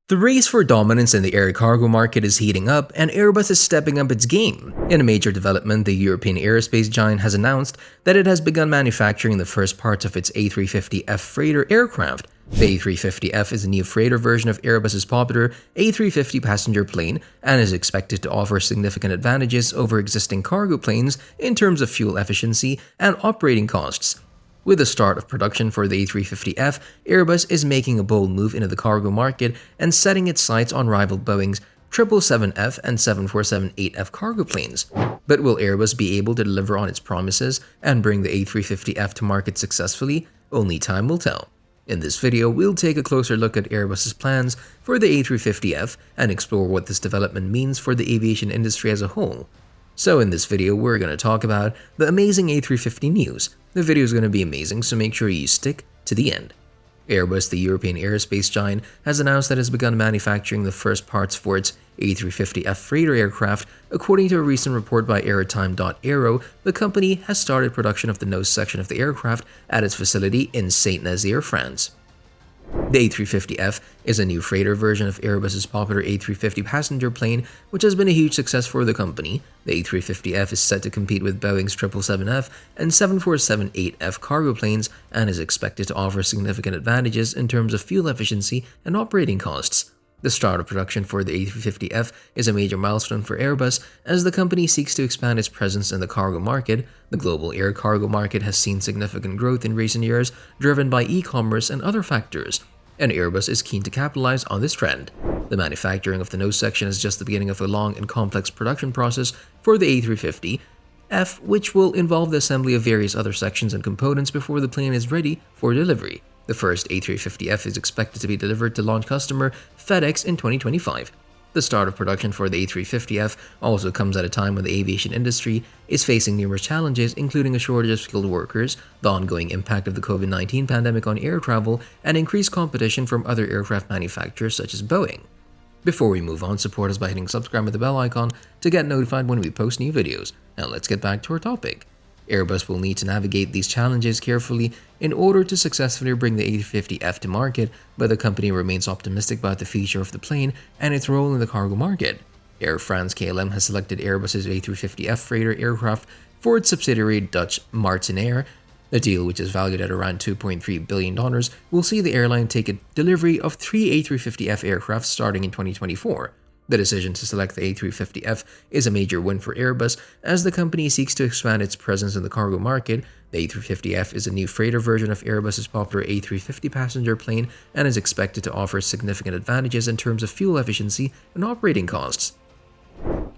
The race for dominance in the air cargo market is heating up, and Airbus is stepping up its game. In a major development, the European aerospace giant has announced that it has begun manufacturing the first parts of its A350F freighter aircraft. The A350F is a new freighter version of Airbus's popular A350 passenger plane and is expected to offer significant advantages over existing cargo planes in terms of fuel efficiency and operating costs. With the start of production for the A350F, Airbus is making a bold move into the cargo market and setting its sights on rival Boeing's 777F and 747-8F cargo planes. But will Airbus be able to deliver on its promises and bring the A350F to market successfully? Only time will tell. In this video, we'll take a closer look at Airbus's plans for the A350F and explore what this development means for the aviation industry as a whole. So in this video, we're going to talk about the amazing A350 news. The video is going to be amazing, so make sure you stick to the end. Airbus, the European aerospace giant, has announced that it has begun manufacturing the first parts for its A350F freighter aircraft. According to a recent report by Aerotime.aero, the company has started production of the nose section of the aircraft at its facility in Saint-Nazaire, France. The A350F is a new freighter version of Airbus's popular A350 passenger plane, which has been a huge success for the company. The A350F is set to compete with Boeing's 777F and 747-8F cargo planes and is expected to offer significant advantages in terms of fuel efficiency and operating costs. The start of production for the A350F is a major milestone for Airbus as the company seeks to expand its presence in the cargo market. The global air cargo market has seen significant growth in recent years, driven by e-commerce and other factors, and Airbus is keen to capitalize on this trend. The manufacturing of the nose section is just the beginning of a long and complex production process for the A350F, which will involve the assembly of various other sections and components before the plane is ready for delivery. The first A350F is expected to be delivered to launch customer FedEx in 2025. The start of production for the A350F also comes at a time when the aviation industry is facing numerous challenges, including a shortage of skilled workers, the ongoing impact of the COVID-19 pandemic on air travel, and increased competition from other aircraft manufacturers such as Boeing. Before we move on, support us by hitting subscribe with the bell icon to get notified when we post new videos. Now let's get back to our topic. Airbus will need to navigate these challenges carefully in order to successfully bring the A350F to market, but the company remains optimistic about the future of the plane and its role in the cargo market. Air France-KLM has selected Airbus's A350F freighter aircraft for its subsidiary Dutch Martinair. The deal, which is valued at around $2.3 billion, will see the airline take a delivery of 3 A350F aircraft starting in 2024. The decision to select the A350F is a major win for Airbus as the company seeks to expand its presence in the cargo market. The A350F is a new freighter version of Airbus's popular A350 passenger plane and is expected to offer significant advantages in terms of fuel efficiency and operating costs.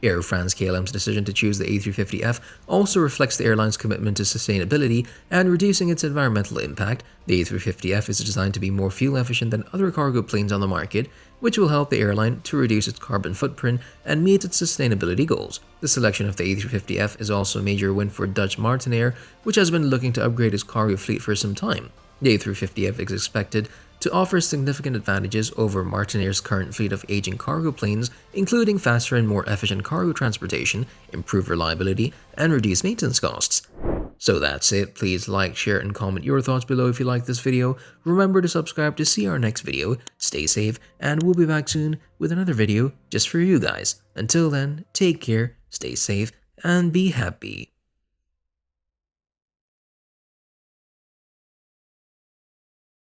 Air France-KLM's decision to choose the A350F also reflects the airline's commitment to sustainability and reducing its environmental impact. The A350F is designed to be more fuel efficient than other cargo planes on the market, which will help the airline to reduce its carbon footprint and meet its sustainability goals. The selection of the A350F is also a major win for Dutch Martinair, which has been looking to upgrade its cargo fleet for some time. The A350F is expected to offer significant advantages over Martinair's current fleet of aging cargo planes, including faster and more efficient cargo transportation, improved reliability, and reduced maintenance costs. So that's it. Please like, share, and comment your thoughts below if you like this video. Remember to subscribe to see our next video. Stay safe, and we'll be back soon with another video just for you guys. Until then, take care, stay safe, and be happy.